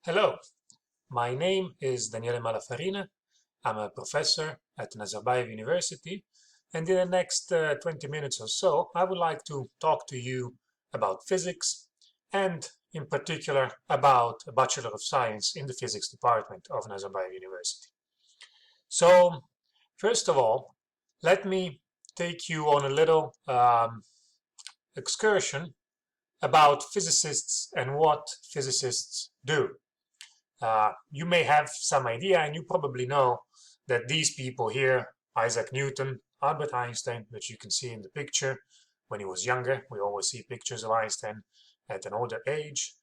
Hello, my name is Daniele Malafarina. I'm a professor at Nazarbayev University, and in the next 20 minutes or so, I would like to talk to you about physics and in particular about a Bachelor of Science in the Physics department of Nazarbayev University. So, first of all, let me take you on a little excursion about physicists and what physicists do. You may have some idea, and you probably know that these people here, Isaac Newton, Albert Einstein, which you can see in the picture when he was younger. We always see pictures of Einstein at an older age.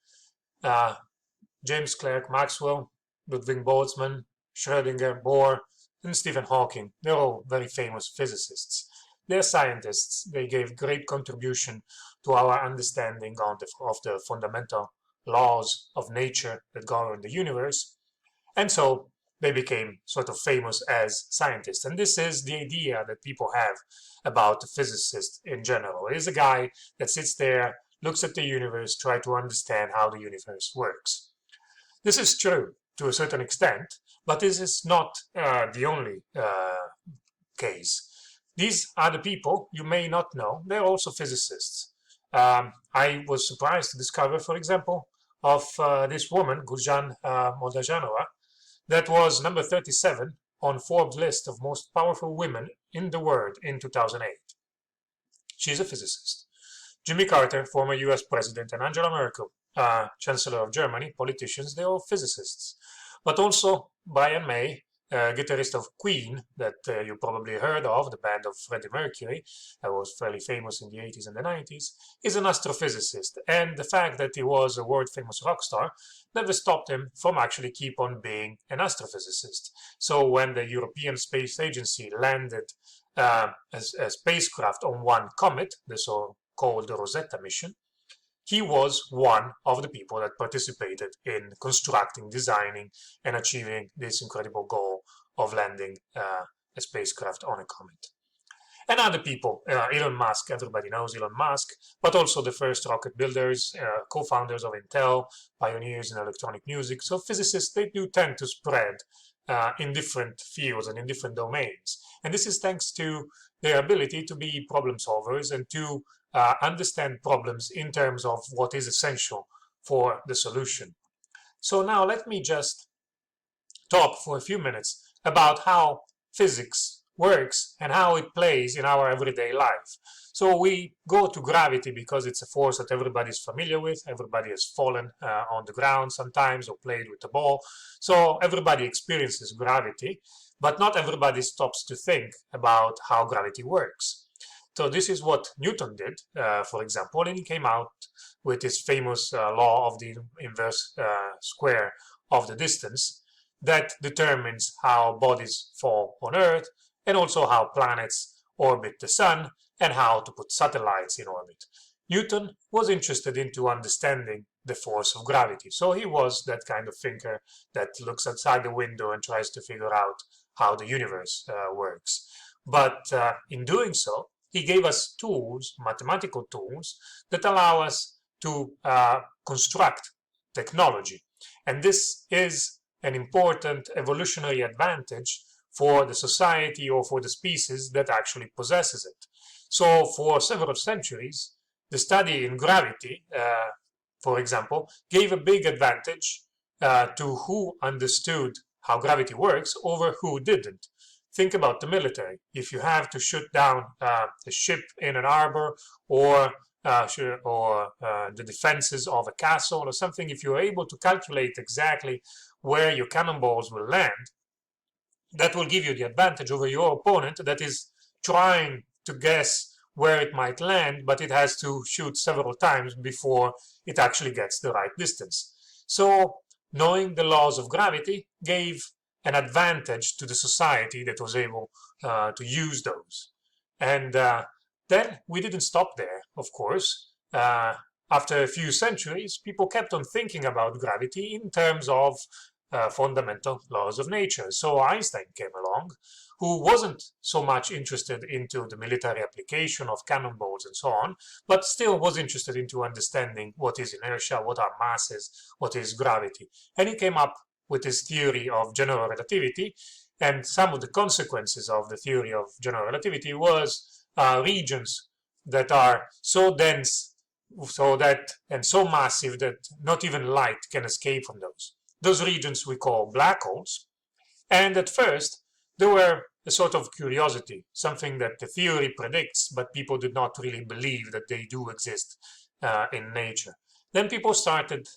James Clerk Maxwell, Ludwig Boltzmann, Schrödinger, Bohr, and Stephen Hawking. They're all very famous physicists. They're scientists. They gave great contribution to our understanding of the fundamental laws of nature that govern the universe, and so they became sort of famous as scientists. And this is the idea that people have about a physicist in general. It is a guy that sits there, looks at the universe, tries to understand how the universe works. This is true to a certain extent, but this is not the only case. These are the people you may not know. They're also physicists. I was surprised to discover, for example, of this woman, Guljan Moldajanova, that was number 37 on Forbes' list of most powerful women in the world in 2008. She's a physicist. Jimmy Carter, former US president, and Angela Merkel, Chancellor of Germany, politicians, they're all physicists. But also Brian May, guitarist of Queen, that you probably heard of, the band of Freddie Mercury, that was fairly famous in the 80s and the 90s, is an astrophysicist. And the fact that he was a world-famous rock star never stopped him from actually keep on being an astrophysicist. So when the European Space Agency landed a spacecraft on one comet, the so-called Rosetta mission, he was one of the people that participated in constructing, designing, and achieving this incredible goal of landing a spacecraft on a comet. And other people, Elon Musk, everybody knows Elon Musk, but also the first rocket builders, co-founders of Intel, pioneers in electronic music. So physicists, they do tend to spread in different fields and in different domains. And this is thanks to their ability to be problem solvers and to understand problems in terms of what is essential for the solution. So now let me just talk for a few minutes about how physics works and how it plays in our everyday life. So we go to gravity because it's a force that everybody's familiar with. Everybody has fallen on the ground sometimes or played with the ball. So everybody experiences gravity, but not everybody stops to think about how gravity works. So this is what Newton did, for example, and he came out with his famous law of the inverse square of the distance that determines how bodies fall on Earth and also how planets orbit the sun and how to put satellites in orbit. Newton was interested into understanding the force of gravity. So he was that kind of thinker that looks outside the window and tries to figure out how the universe works. But in doing so, he gave us tools, mathematical tools, that allow us to construct technology. And this is an important evolutionary advantage for the society or for the species that actually possesses it. So for several centuries, the study in gravity, for example, gave a big advantage to who understood how gravity works over who didn't. Think about the military. If you have to shoot down a ship in an harbor or the defenses of a castle or something, if you're able to calculate exactly where your cannonballs will land, that will give you the advantage over your opponent that is trying to guess where it might land, but it has to shoot several times before it actually gets the right distance. So knowing the laws of gravity gave an advantage to the society that was able to use those. And then we didn't stop there, of course. After a few centuries, people kept on thinking about gravity in terms of fundamental laws of nature. So Einstein came along, who wasn't so much interested into the military application of cannonballs and so on, but still was interested into understanding what is inertia, what are masses, what is gravity. And he came up with his theory of general relativity, and some of the consequences of the theory of general relativity was regions that are so dense and so massive that not even light can escape from those. Those regions we call black holes. And at first, they were a sort of curiosity, something that the theory predicts, but people did not really believe that they do exist in nature. Then people started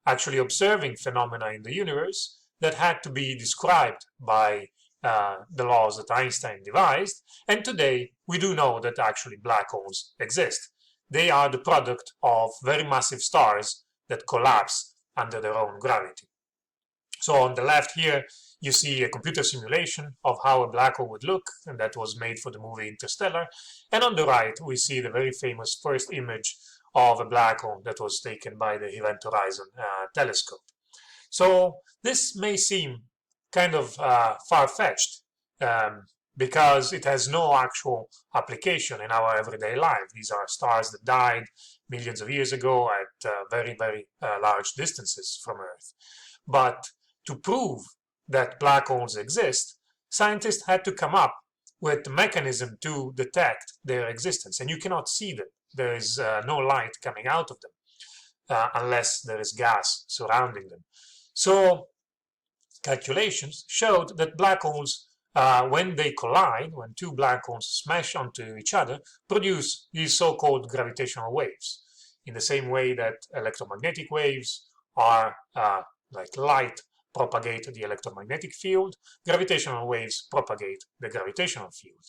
actually observing phenomena in the universe that had to be described by the laws that Einstein devised. And today, we do know that actually black holes exist. They are the product of very massive stars that collapse under their own gravity. So on the left here, you see a computer simulation of how a black hole would look, and that was made for the movie Interstellar. And on the right, we see the very famous first image of a black hole that was taken by the Event Horizon telescope. So this may seem kind of far-fetched because it has no actual application in our everyday life. These are stars that died millions of years ago at very, very large distances from Earth. But to prove that black holes exist, scientists had to come up with a mechanism to detect their existence. And you cannot see them. There is no light coming out of them unless there is gas surrounding them. So calculations showed that black holes, when they collide, when two black holes smash onto each other, produce these so-called gravitational waves. In the same way that electromagnetic waves are like light propagate the electromagnetic field, gravitational waves propagate the gravitational field.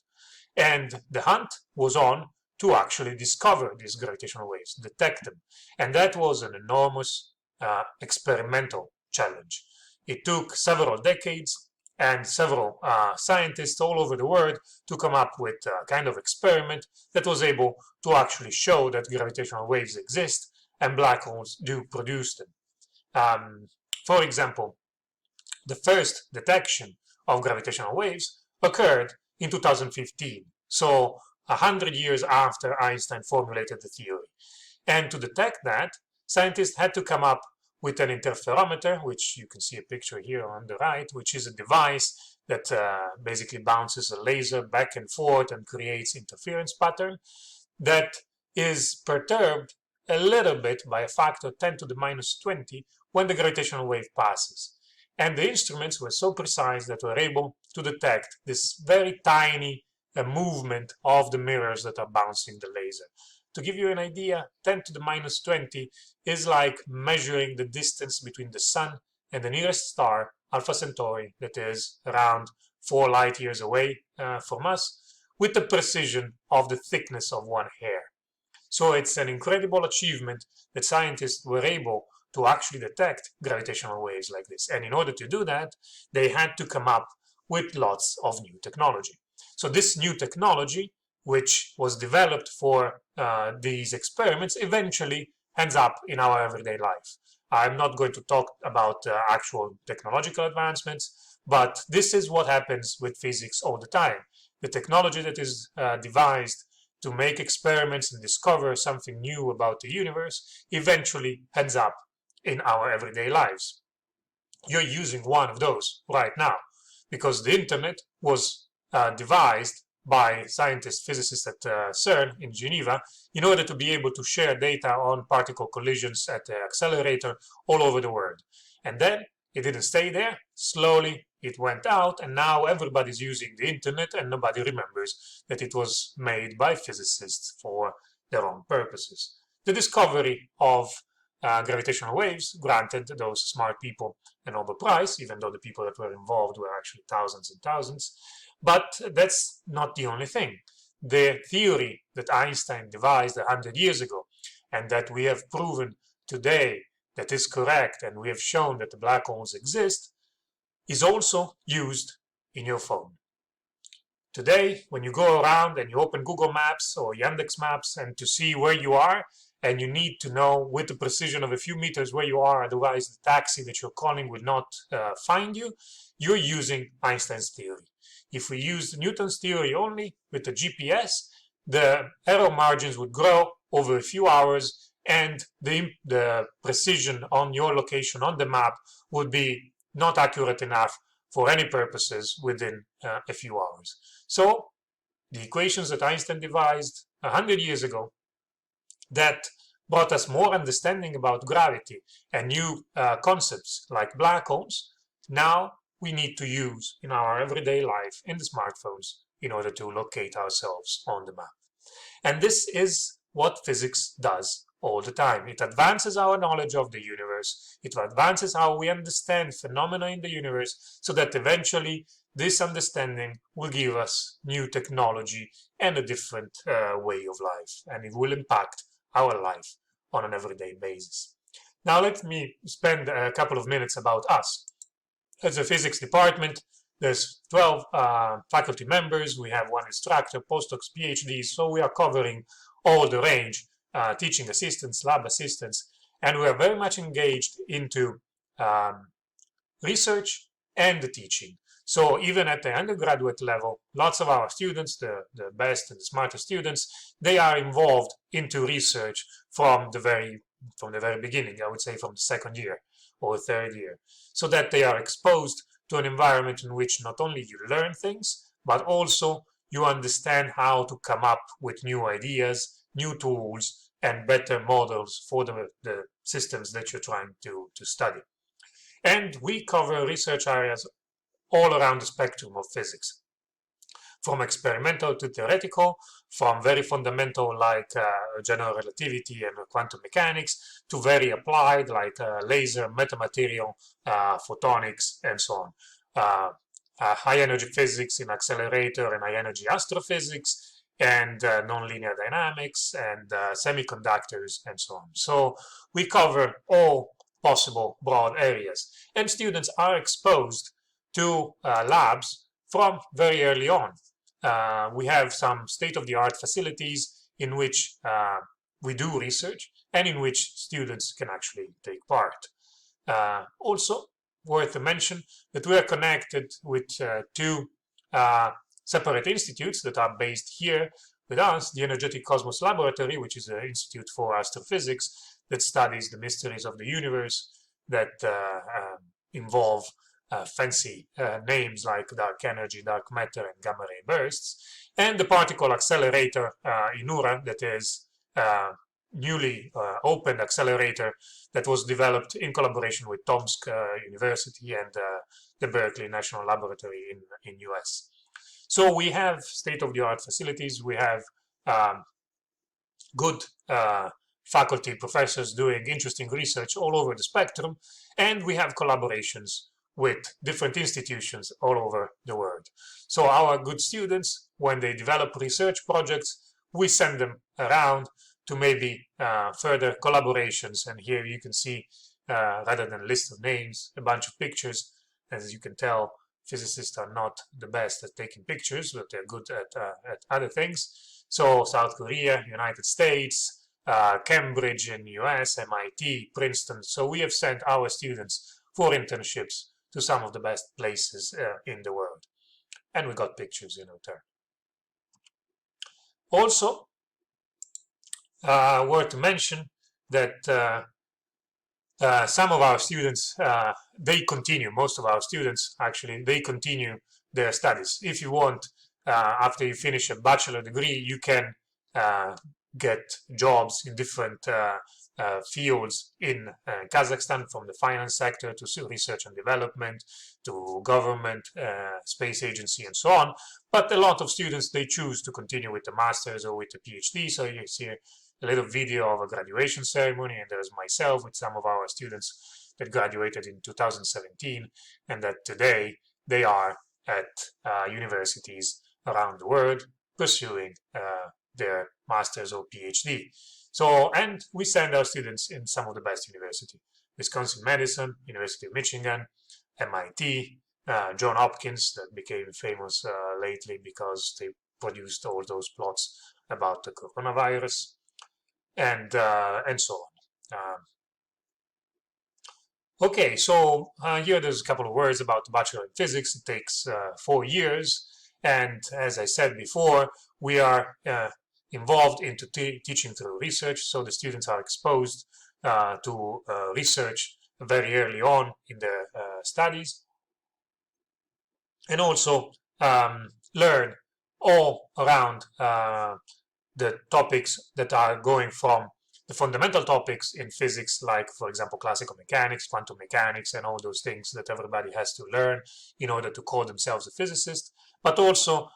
And the hunt was on to actually discover these gravitational waves, detect them. And that was an enormous experimental challenge. It took several decades and several scientists all over the world to come up with a kind of experiment that was able to actually show that gravitational waves exist and black holes do produce them. For example, the first detection of gravitational waves occurred in 2015, so 100 years after Einstein formulated the theory. And to detect that, scientists had to come up with an interferometer, which you can see a picture here on the right, which is a device that basically bounces a laser back and forth and creates interference pattern that is perturbed a little bit by a factor 10 to the minus 20 when the gravitational wave passes. And the instruments were so precise that were able to detect this very tiny movement of the mirrors that are bouncing the laser. To give you an idea, 10 to the minus 20 is like measuring the distance between the Sun and the nearest star, Alpha Centauri, that is around 4 light years away from us, with the precision of the thickness of one hair. So it's an incredible achievement that scientists were able to actually detect gravitational waves like this. And in order to do that, they had to come up with lots of new technology. So this new technology, which was developed for these experiments, eventually ends up in our everyday life. I'm not going to talk about actual technological advancements, but this is what happens with physics all the time. The technology that is devised to make experiments and discover something new about the universe eventually ends up in our everyday lives. You're using one of those right now because the internet was devised by scientists, physicists at CERN in Geneva in order to be able to share data on particle collisions at the accelerator all over the world. And then it didn't stay there. Slowly it went out, and now everybody's using the internet and nobody remembers that it was made by physicists for their own purposes. The discovery of gravitational waves granted those smart people a Nobel Prize, even though the people that were involved were actually thousands and thousands. But that's not the only thing. The theory that Einstein devised 100 years ago and that we have proven today that is correct, and we have shown that the black holes exist, is also used in your phone. Today, when you go around and you open Google Maps or Yandex Maps and to see where you are, and you need to know with the precision of a few meters where you are, otherwise the taxi that you're calling will not find you, you're using Einstein's theory. If we used Newton's theory only with the GPS, the error margins would grow over a few hours, and the precision on your location on the map would be not accurate enough for any purposes within a few hours. So the equations that Einstein devised 100 years ago that brought us more understanding about gravity and new concepts like black holes, now we need to use in our everyday life in the smartphones in order to locate ourselves on the map. And this is what physics does all the time. It advances our knowledge of the universe. It advances how we understand phenomena in the universe, so that eventually this understanding will give us new technology and a different way of life, and it will impact our life on an everyday basis. Now let me spend a couple of minutes about us. As a physics department, there's 12 faculty members. We have one instructor, postdocs, PhDs, so we are covering all the range, teaching assistants, lab assistants, and we are very much engaged into research and the teaching. So even at the undergraduate level, lots of our students, the best and the smartest students, they are involved into research from the very beginning, I would say from the second year or third year, so that they are exposed to an environment in which not only you learn things, but also you understand how to come up with new ideas, new tools, and better models for the systems that you're trying to study. And we cover research areas all around the spectrum of physics, from experimental to theoretical, from very fundamental like general relativity and quantum mechanics, to very applied like laser, metamaterial, photonics, and so on. High energy physics in accelerator and high energy astrophysics, and nonlinear dynamics, and semiconductors, and so on. So we cover all possible broad areas, and students are exposed to labs from very early on. We have some state-of-the-art facilities in which we do research and in which students can actually take part. Also worth a mention that we are connected with two separate institutes that are based here with us, the Energetic Cosmos Laboratory, which is an institute for astrophysics that studies the mysteries of the universe that involve fancy names like dark energy, dark matter, and gamma ray bursts, and the particle accelerator in URA, that is newly opened accelerator that was developed in collaboration with Tomsk University and the Berkeley National Laboratory in US. So we have state-of-the-art facilities, we have good faculty, professors doing interesting research all over the spectrum, and we have collaborations with different institutions all over the world. So our good students, when they develop research projects, we send them around to maybe further collaborations. And here you can see, rather than a list of names, a bunch of pictures. As you can tell, physicists are not the best at taking pictures, but they're good at other things. So South Korea, United States, Cambridge in US, MIT, Princeton. So we have sent our students for internships to some of the best places in the world. And we got pictures in return. Also, worth to mention that some of our students, they continue, most of our students actually, they continue their studies. If you want, after you finish a bachelor degree, you can get jobs in different fields in Kazakhstan, from the finance sector to research and development to government, space agency, and so on. But a lot of students, they choose to continue with the master's or with the PhD. So you see a little video of a graduation ceremony, and there's myself with some of our students that graduated in 2017, and that today they are at universities around the world pursuing their master's or PhD. So, and we send our students in some of the best universities: Wisconsin Madison, University of Michigan, MIT, Johns Hopkins, that became famous lately because they produced all those plots about the coronavirus, and so on. Okay, so here there's a couple of words about the Bachelor in Physics. It takes 4 years, and as I said before, we are involved into teaching through research, so the students are exposed to research very early on in their studies, and also learn all around the topics that are going from the fundamental topics in physics, like, for example, classical mechanics, quantum mechanics, and all those things that everybody has to learn in order to call themselves a physicist, but also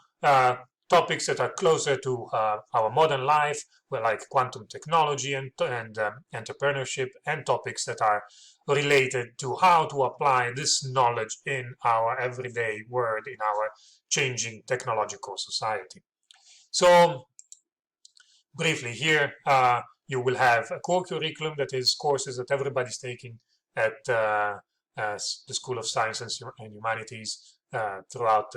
topics that are closer to our modern life, like quantum technology and entrepreneurship, and topics that are related to how to apply this knowledge in our everyday world, in our changing technological society. So briefly here, you will have a core curriculum, that is courses that everybody's taking at the School of Sciences and Humanities throughout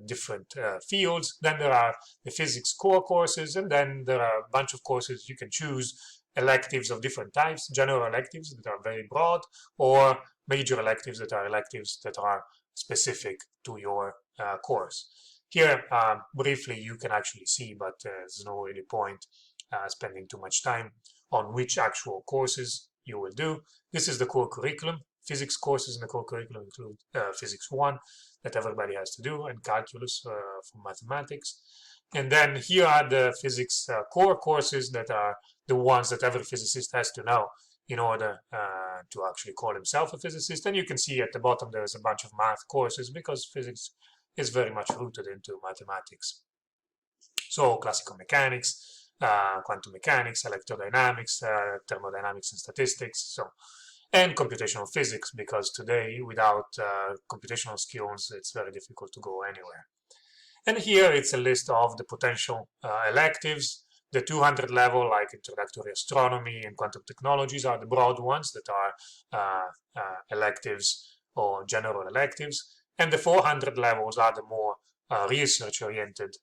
different fields. Then there are the physics core courses, and then there are a bunch of courses you can choose, electives of different types, general electives that are very broad, or major electives that are specific to your course. Here, briefly, you can actually see, but there's no really point spending too much time on which actual courses you will do. This is the core curriculum. Physics courses in the core curriculum include Physics 1 that everybody has to do, and Calculus for mathematics. And then here are the physics core courses that are the ones that every physicist has to know in order to actually call himself a physicist. And you can see at the bottom there's a bunch of math courses, because physics is very much rooted into mathematics. So classical mechanics, quantum mechanics, electrodynamics, thermodynamics and statistics, and computational physics, because today without computational skills it's very difficult to go anywhere. And here it's a list of the potential electives. The 200 level, like introductory astronomy and quantum technologies, are the broad ones that are electives or general electives. And the 400 levels are the more research-oriented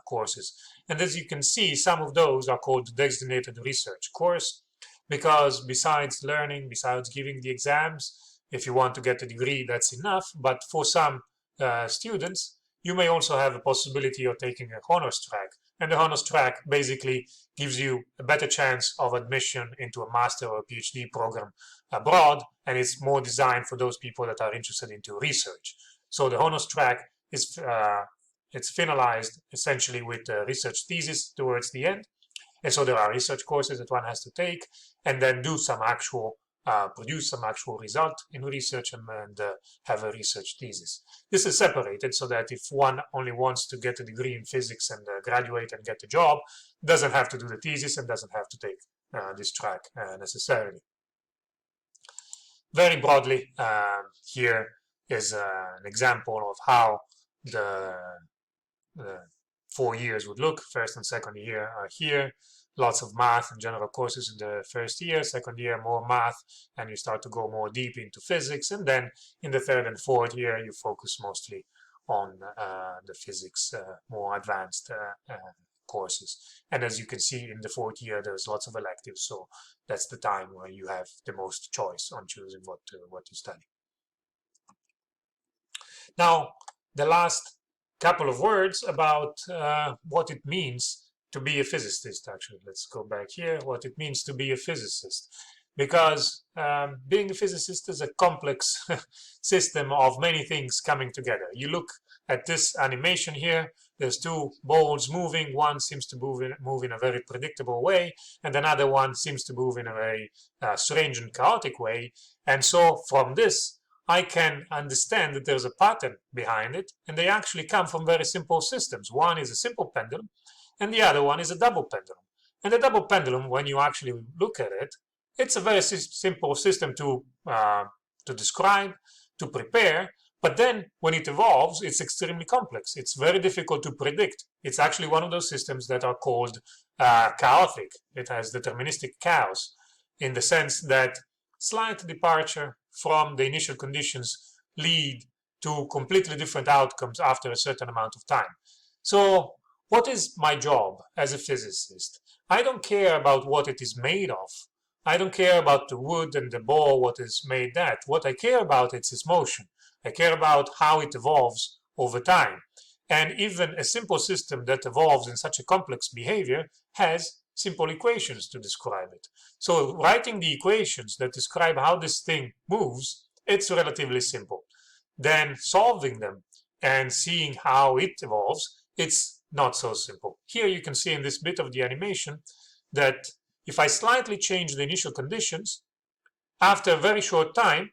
courses. And as you can see, some of those are called designated research course, because besides learning, besides giving the exams, if you want to get a degree, that's enough. But for some students, you may also have a possibility of taking a honors track. And the honors track basically gives you a better chance of admission into a master or a PhD program abroad, and it's more designed for those people that are interested into research. So the honors track is it's finalized essentially with a research thesis towards the end. And so there are research courses that one has to take, and then do some actual produce some actual result in research, and have a research thesis. This is separated so that if one only wants to get a degree in physics and graduate and get a job, doesn't have to do the thesis and doesn't have to take this track necessarily. Very broadly, here is an example of how the 4 years would look. First and second year are here. Lots of math and general courses in the first year. Second year, more math, and you start to go more deep into physics. And then in the third and fourth year, you focus mostly on the physics, more advanced courses. And as you can see, in the fourth year, there's lots of electives. So that's the time where you have the most choice on choosing what to study. Now, the last couple of words about what it means to be a physicist. Actually, let's go back here, what it means to be a physicist, because being a physicist is a complex system of many things coming together. You look at this animation here, there's two balls moving. One seems to move in a very predictable way, and another one seems to move in a very strange and chaotic way. And so from this, I can understand that there's a pattern behind it, and they actually come from very simple systems. One is a simple pendulum, and the other one is a double pendulum. And the double pendulum, when you actually look at it, it's a very simple system to describe, to prepare, but then when it evolves, it's extremely complex. It's very difficult to predict. It's actually one of those systems that are called chaotic. It has deterministic chaos, in the sense that slight departure from the initial conditions lead to completely different outcomes after a certain amount of time. So what is my job as a physicist? I don't care about what it is made of. I don't care about the wood and the ball, what is made that. What I care about is its motion. I care about how it evolves over time. And even a simple system that evolves in such a complex behavior has simple equations to describe it. So writing the equations that describe how this thing moves, it's relatively simple. Then solving them and seeing how it evolves, it's not so simple. Here you can see in this bit of the animation that if I slightly change the initial conditions, after a very short time,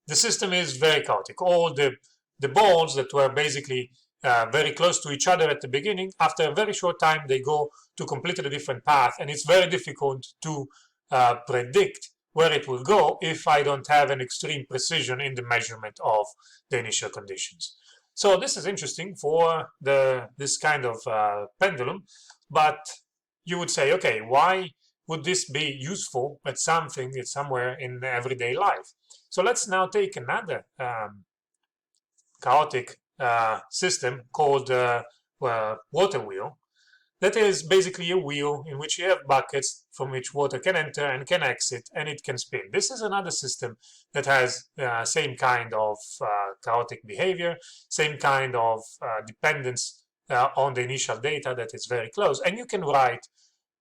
the system is very chaotic. All the balls that were basically very close to each other at the beginning, after a very short time, they go to completely different path, and it's very difficult to predict where it will go if I don't have an extreme precision in the measurement of the initial conditions. So this is interesting for this kind of pendulum, but you would say, okay, why would this be useful at somewhere in everyday life? So let's now take another chaotic system called water wheel. That is basically a wheel in which you have buckets from which water can enter and can exit, and it can spin. This is another system that has same kind of chaotic behavior, same kind of dependence on the initial data that is very close. And you can write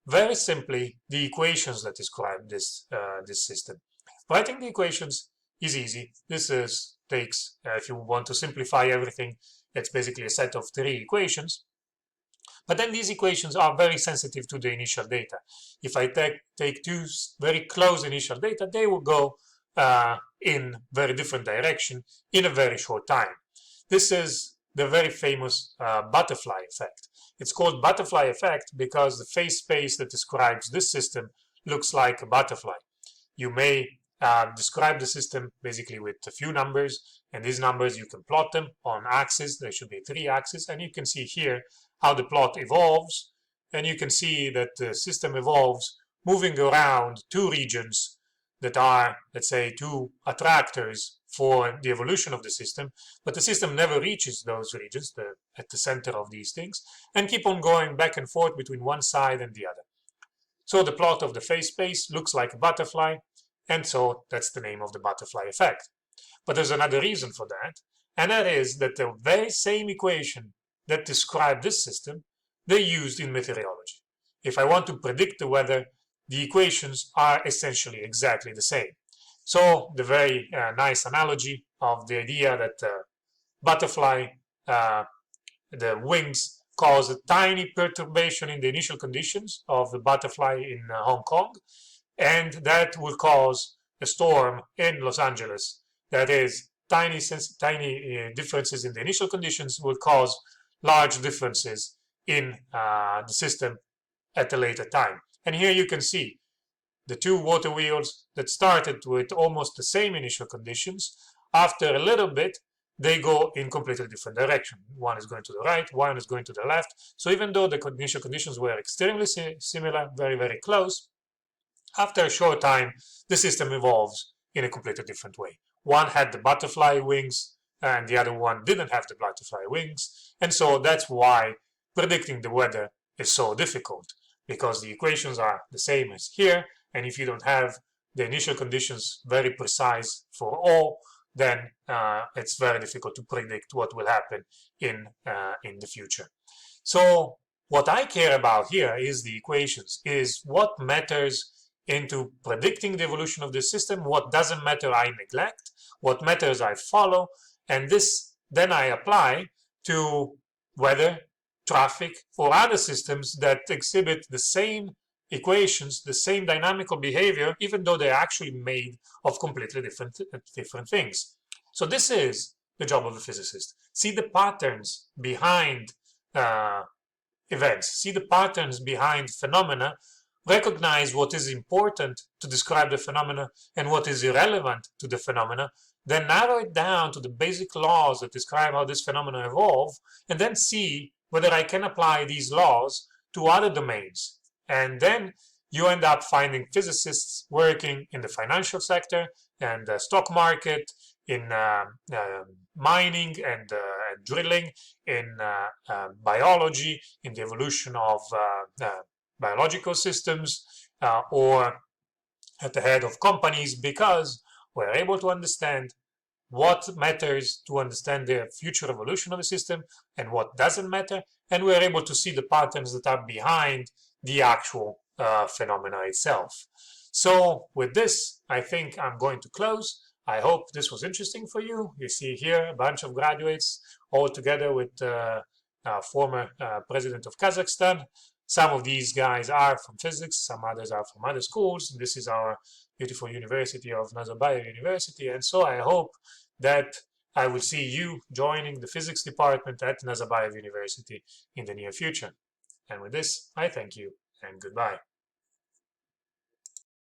very simply the equations that describe this system. Writing the equations is easy. This takes, if you want to simplify everything, it's basically a set of 3 equations. But then these equations are very sensitive to the initial data. If I take 2 very close initial data, they will go in very different direction in a very short time. This is the very famous butterfly effect. It's called butterfly effect because the phase space that describes this system looks like a butterfly. You may describe the system basically with a few numbers, and these numbers you can plot them on axes. There should be 3 axes, and you can see here how the plot evolves, and you can see that the system evolves moving around 2 regions that are, let's say, 2 attractors for the evolution of the system, but the system never reaches those regions at the center of these things, and keep on going back and forth between one side and the other. So the plot of the phase space looks like a butterfly, and so that's the name of the butterfly effect. But there's another reason for that, and that is that the very same equation that describe this system, they're used in meteorology. If I want to predict the weather, the equations are essentially exactly the same. So the very nice analogy of the idea that the butterfly, the wings cause a tiny perturbation in the initial conditions of the butterfly in Hong Kong, and that will cause a storm in Los Angeles. That is, tiny differences in the initial conditions will cause large differences in the system at a later time. And here you can see the 2 water wheels that started with almost the same initial conditions. After a little bit, they go in completely different direction. One is going to the right, one is going to the left. So even though the initial conditions were extremely similar, very, very close, after a short time, the system evolves in a completely different way. One had the butterfly wings, and the other one didn't have the butterfly wings. And so that's why predicting the weather is so difficult, because the equations are the same as here, and if you don't have the initial conditions very precise for all, then it's very difficult to predict what will happen in the future. So what I care about here is the equations, is what matters into predicting the evolution of the system, what doesn't matter I neglect, what matters I follow, and this then I apply to weather, traffic, or other systems that exhibit the same equations, the same dynamical behavior, even though they're actually made of completely different things. So this is the job of a physicist. See the patterns behind events, see the patterns behind phenomena, recognize what is important to describe the phenomena and what is irrelevant to the phenomena, then narrow it down to the basic laws that describe how this phenomena evolve, and then see whether I can apply these laws to other domains. And then you end up finding physicists working in the financial sector and the stock market, in mining and drilling, in biology, in the evolution of biological systems, or at the head of companies, because we're able to understand what matters to understand the future evolution of the system and what doesn't matter, and we're able to see the patterns that are behind the actual phenomena itself. So with this, I think I'm going to close. I hope this was interesting for you. You see here a bunch of graduates all together with former president of Kazakhstan. Some of these guys are from physics, some others are from other schools. This is our beautiful university of Nazarbayev University. And so I hope that I will see you joining the physics department at Nazarbayev University in the near future. And with this, I thank you and goodbye.